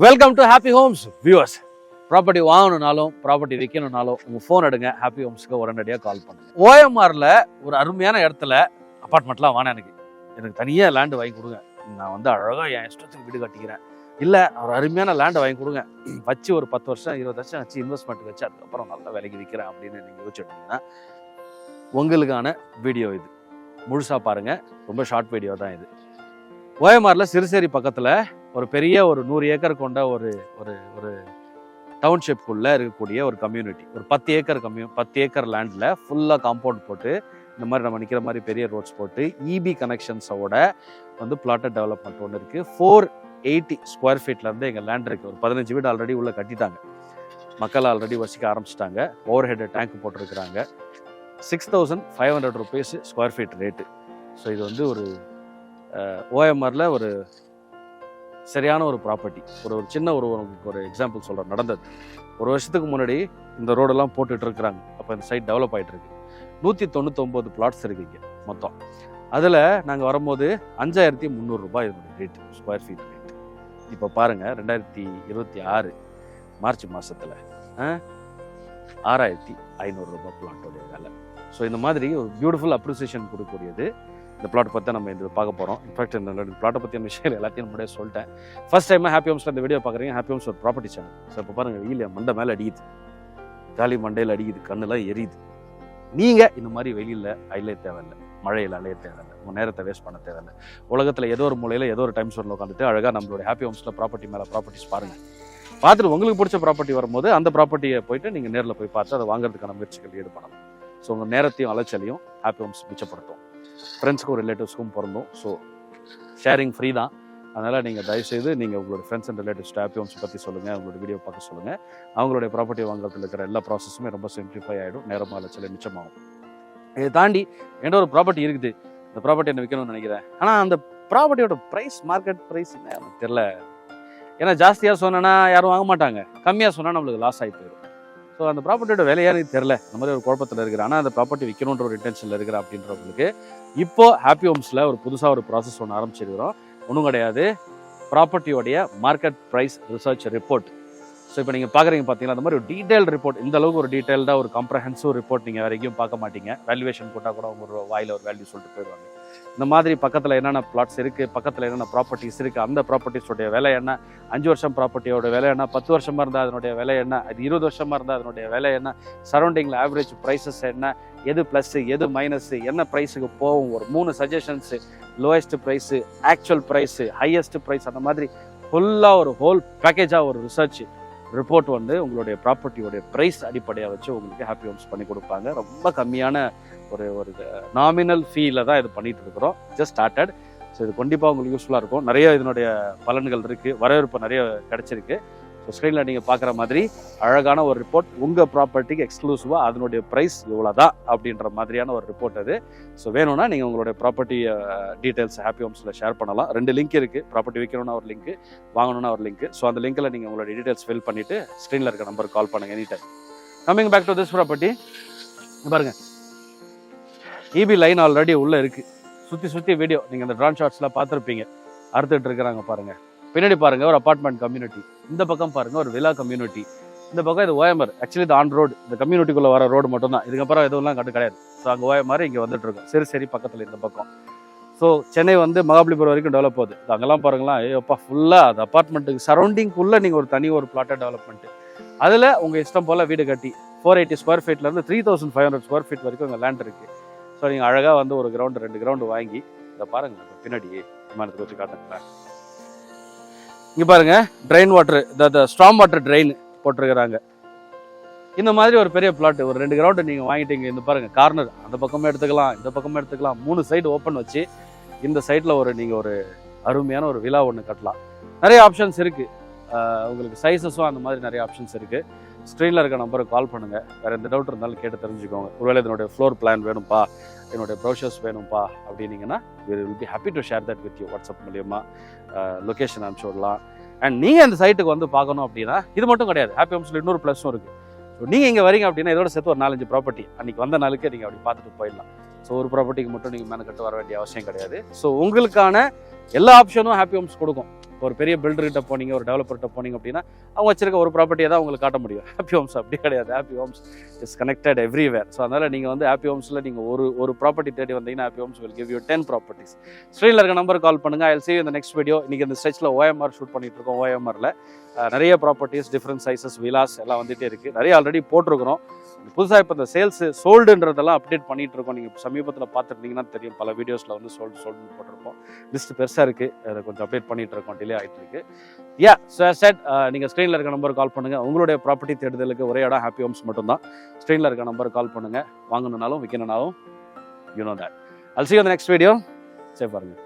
Welcome to happy homes viewers. Property வாங்கணும்னாலும் property விற்கணும்னாலும் உங்கள் ஃபோன் எடுங்க, ஹாப்பி ஹோம்ஸ்க்கு உடனடியாக கால் பண்ணுங்க. ஓஎம்ஆரில் ஒரு அருமையான இடத்துல அப்பார்ட்மெண்ட்லாம் வாங்க, எனக்கு தனியாக லேண்டு வாங்கி கொடுங்க, நான் வந்து அழகாக என் இஷ்டத்துக்கு வீடு கட்டிக்கிறேன், இல்லை ஒரு அருமையான லேண்டை வாங்கி கொடுங்க, வச்சு ஒரு 10 வருஷம் 20 வருஷம் வச்சு இன்வெஸ்ட்மெண்ட் வச்சு அதுக்கப்புறம் நல்ல விலைக்கு விற்கிறேன் அப்படின்னு நீங்கள் யோசிச்சுட்டீங்கன்னா உங்களுக்கான வீடியோ இது. முழுசாக பாருங்கள், ரொம்ப ஷார்ட் வீடியோ தான் இது. ஓஎம்ஆரில் சிறுசேரி பக்கத்தில் ஒரு பெரிய ஒரு 100 ஏக்கர் கொண்ட ஒரு ஒரு ஒரு டவுன்ஷிப்புக்குள்ளே இருக்கக்கூடிய ஒரு கம்யூனிட்டி, ஒரு 10 ஏக்கர் லேண்டில் ஃபுல்லாக காம்பவுண்ட் போட்டு இந்த மாதிரி நம்ம நிற்கிற மாதிரி பெரிய ரோட்ஸ் போட்டு இபி கனெக்ஷன்ஸோட வந்து பிளாட்டட் டெவலப்மெண்ட் ஒன்று இருக்குது. 480 ஸ்கொயர் ஃபீட்லேருந்து எங்கள் லேண்ட் இருக்குது. ஒரு 15 வீடு ஆல்ரெடி உள்ளே கட்டிட்டாங்க, மக்கள் ஆல்ரெடி வசிக்க ஆரம்பிச்சிட்டாங்க, ஓவர் ஹெட் டேங்க் போட்டிருக்கிறாங்க. 6500 rupees square feet rate. So இது வந்து ஒரு ஓஎம்ஆரில் ஒரு சரியான ஒரு ப்ராப்பர்ட்டி. ஒரு சின்ன ஒரு எக்ஸாம்பிள் சொல்கிறேன், நடந்தது. ஒரு வருஷத்துக்கு முன்னாடி இந்த ரோடெல்லாம் போட்டுட்டு இருக்கிறாங்க. அப்போ இந்த சைட் டெவலப் ஆகிட்டு இருக்கு. 199 பிளாட்ஸ் இருக்கு இங்கே மொத்தம். அதில் நாங்கள் வரும்போது 5300 ரூபாய் இதனுடைய ரேட்டு, ஸ்கொயர் ஃபீட் ரேட்டு. இப்போ பாருங்கள், 2026 மார்ச் மாதத்தில் 6500 ரூபாய் பிளாட்டோடைய வேலை. ஸோ இந்த மாதிரி ஒரு பியூட்டிஃபுல் அப்ரிசியேஷன் கொடுக்கக்கூடியது இந்த பிளாட் பற்றி நம்ம இந்த பார்க்க போகிறோம். இன்ஃபேக்ட் இந்த பிளாட்டை பற்றியான விஷயம் எல்லாத்தையும் முன்னாடியே சொல்லிட்டேன். ஃபர்ஸ்ட் டைமாக ஹாப்பி ஹோம்ஸில் இந்த வீடியோ பார்க்குறீங்க. ஹாப்பி ஹோம்ஸ் ஒரு ப்ராப்பர்ட்டி சேனல். ஸோ இப்போ பாருங்கள், வெயில் மண்டை மேலே அடிக்குது, ஜாலி மண்டையில் அடிக்குது, கண்ணெல்லாம் எரியுது. நீங்கள் இந்த மாதிரி வெயிலில் அலைய தேவையில்லை, மழையில் அலைய தேவையில்லை, உங்கள் நேரத்தை வேஸ்ட் பண்ண தேவையில்லை. உலகத்தில் ஏதோ ஒரு மூலையில் ஏதோ ஒரு டைம் ஸ்டோனில் உட்காந்துட்டு அழகாக நம்மளுடைய ஹாப்பி ஹோம்ஸில் ப்ராப்பர்ட்டி மேலே ப்ராப்பர்ட்டிஸ் பாருங்கள். பார்த்துட்டு உங்களுக்கு பிடிச்ச ப்ராப்பர்ட்டி வரும்போது அந்த ப்ராப்பர்ட்டியை போயிட்டு நீங்கள் நேரில் போய் பார்த்து அதை வாங்குறதுக்கான முயற்சிகள் ஈடுபடணும். ஸோ உங்கள் நேரத்தையும் அலைச்சலையும் ஹாப்பி ஹோம்ஸ் மிச்சப்படுத்தும். ஃப்ரெண்ட்ஸுக்கும் ரிலேட்டிவ்ஸ்க்கும் பிறந்தோம். ஸோ ஷேரிங் ஃப்ரீ தான். அதனால் நீங்கள் தயவுசெய்து நீங்கள் உங்களோட friends and relatives Happy Homes பற்றி சொல்லுங்கள், அவங்களோட வீடியோ பார்க்க சொல்லுங்கள். அவங்களுடைய ப்ராப்பர்ட்டி வாங்குறதுல இருக்கிற எல்லா ப்ராசஸுமே ரொம்ப சிம்பிளிஃபை ஆகிடும், நேரமாக அலைச்சலை மிச்சமாகும். இதை தாண்டி என்கிட்ட ஒரு ப்ராப்பர்ட்டி இருக்குது, இந்த ப்ராப்பர்ட்டி என்ன விற்கணும்னு நினைக்கிறேன். ஆனால் அந்த ப்ராப்பர்ட்டியோட ப்ரைஸ், மார்க்கெட் ப்ரைஸ் என்ன எனக்கு தெரில. ஏன்னா ஜாஸ்தியாக சொன்னேன்னா யாரும் வாங்க மாட்டாங்க, கம்மியாக சொன்னால் நம்மளுக்கு லாஸ் ஆகி போயிடும். ஸோ அந்த ப்ராப்பர்ட்டியோட விலையானு தெரில, அந்த மாதிரி ஒரு குழப்பத்தில் இருக்கிற. ஆனால் அந்த ப்ராப்பர்ட்டி விற்கணுன்ற ஒரு இன்டென்ஷனில் இருக்கிற அப்படின்றவங்களுக்கு இப்போ ஹாப்பி ஹோம்ஸில் ஒரு புதுசாக ஒரு ப்ராசஸ் ஒன்று ஆரம்பிச்சிருக்கிறோம். ஒன்றும் கிடையாது, ப்ராப்பர்ட்டியோடைய market price research report. So இப்போ நீங்கள் பார்க்குறீங்க பார்த்தீங்கன்னா, அந்த மாதிரி ஒரு டீட்டெயில் ரிப்போர்ட், இந்த அளவுக்கு ஒரு டீட்டெயில்டாக ஒரு காம்ப்ரஹென்சிவ் ரிப்போர்ட் நீங்கள் வரைக்கும் பார்க்க மாட்டீங்க. வேல்யூவேஷன் போட்டால் கூட ஒரு வாயில் ஒரு வேல்யூ சொல்லிட்டு போயிடுவாங்க. இந்த மாதிரி பக்கத்தில் என்னென்ன பிளாட்ஸ் இருக்குது, பக்கத்தில் என்னென்ன ப்ராப்பர்ட்டிஸ் இருக்குது, அந்த ப்ராப்பர்ட்டிஸோடைய விலை என்ன, 5 வருஷம் ப்ராப்பர்ட்டியோட விலை என்ன, 10 வருஷமாக இருந்தால் அதனுடைய விலை என்ன, அது 20 வருஷமாக இருந்தால் அதனுடைய விலை என்ன, சரௌண்டிங்கில் ஆவரேஜ் ப்ரைஸஸ் என்ன, எது ப்ளஸ்ஸு எது மைனஸு, என்ன ப்ரைஸுக்கு போகும், ஒரு 3 suggestions, lowest price, actual price, highest price, அந்த மாதிரி ஃபுல்லாக ஒரு ஹோல் பேக்கேஜாக ஒரு ரிசர்ச் ரிப்போர்ட் வந்து உங்களுடைய ப்ராப்பர்ட்டியோடைய ப்ரைஸ் அடிப்படையாக வச்சு உங்களுக்கு ஹாப்பி ஹோம்ஸ் பண்ணி கொடுப்பாங்க. ரொம்ப கம்மியான ஒரு நாமினல் ஃபீல தான் இது பண்ணிட்டு இருக்கிறோம். Just started. ஸோ இது கண்டிப்பாக உங்களுக்கு யூஸ்ஃபுல்லாக இருக்கும். நிறைய இதனுடைய பலன்கள் இருக்குது, வரவேற்பு நிறைய கிடச்சிருக்கு. ஸோ ஸ்க்ரீனில் நீங்கள் பார்க்குற மாதிரி அழகான ஒரு ரிப்போர்ட், உங்கள் ப்ராப்பர்ட்டிக்கு எக்ஸ்க்ளூசிவாக அதனுடைய ப்ரைஸ் இவ்வளோ தான் அப்படின்ற மாதிரியான ஒரு ரிப்போர்ட் அது. ஸோ வேணும்னா நீங்கள் உங்களுடைய ப்ராப்பர்ட்டி டீட்டெயில்ஸ் ஹாப்பி ஹோம்ஸில் ஷேர் பண்ணலாம். 2 லிங்க் இருக்குது, ப்ராப்பர்ட்டி விற்கணும்னா ஒரு லிங்க், வாங்கணும்னா ஒரு லிங்க். ஸோ அந்த லிங்க்கில் நீங்கள் உங்களோட டீட்டெயில்ஸ் ஃபில் பண்ணிவிட்டு ஸ்க்ரீனில் இருக்க நம்பருக்கு கால் பண்ணுங்கள் any time. Coming back to this property, பாருங்கள், இபி லைன் ஆல்ரெடி உள்ளே இருக்குது. சுற்றி வீடியோ நீங்கள் அந்த ட்ரான் ஷாட்ஸ்லாம் பார்த்துருப்பீங்க, அறுத்துட்டு இருக்கிறாங்க பாருங்கள். பின்னாடி பாருங்கள் ஒரு அப்பார்ட்மெண்ட் கம்யூனிட்டி, இந்த பக்கம் பாருங்கள் ஒரு வில்லா கம்யூனிட்டி, இந்த பக்கம் இது ஓஎம்ஆர். ஆக்சுவலி இது ஆன் ரோடு, இந்த கம்யூனிட்டிக்குள்ளே வர ரோடு மட்டும் தான், இதுக்கப்புறம் எதுவும் கட்டு கிடையாது. ஸோ அங்கே ஓஎம்ஆர் இங்கே வந்துட்டு இருக்கோம், சரி பக்கத்தில் இந்த பக்கம். ஸோ சென்னை வந்து மகாபலிபுரம் வரைக்கும் டெவலப் ஆகுது. அங்கெல்லாம் பாருங்களா, ஐயோப்பா ஃபுல்லாக அது அப்பார்ட்மெண்ட்டுக்கு சரௌண்டிங்குள்ளே நீங்கள் ஒரு தனி ஒரு பிளாட்டட் டெவலப்மெண்ட்டு, அதில் உங்கள் இஷ்டம் போல் வீடு கட்டி 480 ஸ்கொயர் ஃபீட்லேருந்து 3500 ஸ்கொயர் ஃபீட் வரைக்கும் உங்கள் லேண்ட் இருக்குது. ஸோ நீங்கள் அழகாக வந்து ஒரு கிரவுண்டு 2 கிரவுண்டு வாங்கி இதை பாருங்கள், பின்னாடி விமானத்தை வச்சு காட்டுங்களேன். இங்கே பாருங்கள், ட்ரெயின் வாட்டர், இந்த ஸ்ட்ராங் வாட்டர் ட்ரெயின் போட்டிருக்கிறாங்க. இந்த மாதிரி ஒரு பெரிய பிளாட், ஒரு 2 கிரவுண்டு நீங்கள் வாங்கிட்டீங்க. இந்த பாருங்கள் கார்னர், அந்த பக்கமே எடுத்துக்கலாம், இந்த பக்கமே எடுத்துக்கலாம், 3 சைடு ஓப்பன் வச்சு இந்த சைடில் நீங்கள் ஒரு அருமையான ஒரு விழா ஒன்று கட்டலாம். நிறைய ஆப்ஷன்ஸ் இருக்குது உங்களுக்கு, சைஸஸும் அந்த மாதிரி நிறைய ஆப்ஷன்ஸ் இருக்குது. ஸ்க்ரீனில் இருக்க நம்பருக்கு கால் பண்ணுங்கள். வேறு எந்த டவுட் இருந்தாலும் கேட்டு தெரிஞ்சுக்கோங்க. ஒருவேளை இதனுடைய ஃப்ளோர் பிளான் வேணும்ப்பா, என்னுடைய ப்ரௌஷர்ஸ் வேணும்ப்பா அப்படின்னீங்கன்னா we will be happy to share that with you. WhatsApp மூலியமா லொக்கேஷன் அனுப்பிச்சு விடலாம். அண்ட் நீங்கள் அந்த சைட்டுக்கு வந்து பார்க்கணும் அப்படின்னா இது மட்டும் கிடையாது, ஹாப்பி ஹோம்ஸில் இன்னொரு ப்ளஸும் இருக்குது. ஸோ நீங்கள் இங்கே வரீங்க அப்படின்னா இதோட சேர்த்து ஒரு 4-5 ப்ராப்பர்ட்டி அன்றைக்கி வந்த நாளுக்கே நீங்கள் அப்படி பார்த்துட்டு போயிடலாம். ஸோ ஒரு ப்ராப்பர்ட்டிக்கு மட்டும் நீங்கள் மேனக்கட்டு வர வேண்டிய அவசியம் கிடையாது. ஸோ உங்களுக்கான எல்லா ஆப்ஷனும் ஹாப்பி ஹோம்ஸ் கொடுக்கும். ஒரு பெரிய பில்டர்கிட்ட போனீங்க, ஒரு டெவலப்பர்கிட்ட போனீங்க அப்படின்னா அவங்க வச்சிருக்க ஒரு ப்ராப்பர்ட்டியை தான் உங்களுக்கு காட்ட முடியும். ஹாப்பி ஹோம்ஸ் அப்படி கிடையாது. Happy Homes is connected everywhere. So அதனால் நீங்கள் வந்து ஹாப்பி ஹோம்ஸில் நீங்கள் ஒரு ப்ராப்பர்ட்டி தேடி வந்தீங்கன்னா Happy Homes will give you 10 properties. ஸ்க்ரீனில் இருக்க நம்பர் கால் பண்ணுங்கள். I will see you in the next video. இன்றைக்கி இந்த ஸ்ட்ரெச்சில் OMR ஷூட் பண்ணிட்டு இருக்கோம். OMRல நிறைய ப்ராப்பர்ட்டிஸ், டிஃப்ரெண்ட் சைஸஸ், விலாஸ் எல்லாம் வந்துகிட்டே இருக்குது. நிறைய ஆல்ரெடி போட்டிருக்கிறோம். புதுசாக இப்போ இந்த சேல்ஸ் சோல்டுன்றதெல்லாம் அப்டேட் பண்ணிகிட்டு இருக்கோம். நீங்கள் சமீபத்தில் பார்த்துருந்தீங்கன்னா தெரியும், பல வீடியோஸில் வந்து சோல்டுன்னு போட்டிருப்போம். லிஸ்ட் பெருசாக இருக்குது, அதை கொஞ்சம் அப்டேட் பண்ணிகிட்டு இருக்கோம், டிலே ஆகிட்டு இருக்கு. செட் நீங்கள் ஸ்க்ரீனில் இருக்க நம்பர் கால் பண்ணுங்கள். உங்களுடைய ப்ராப்பர்ட்டி தேடுதலுக்கு ஒரே இடம் ஹாப்பி ஹோம்ஸ் மட்டும்தான். ஸ்க்ரீனில் இருக்க நம்பர் கால் பண்ணுங்கள். வாங்கணுன்னாலும் விற்கணுன்னாலும் you know that. I'll see you in the next video. சரி பாருங்கள்.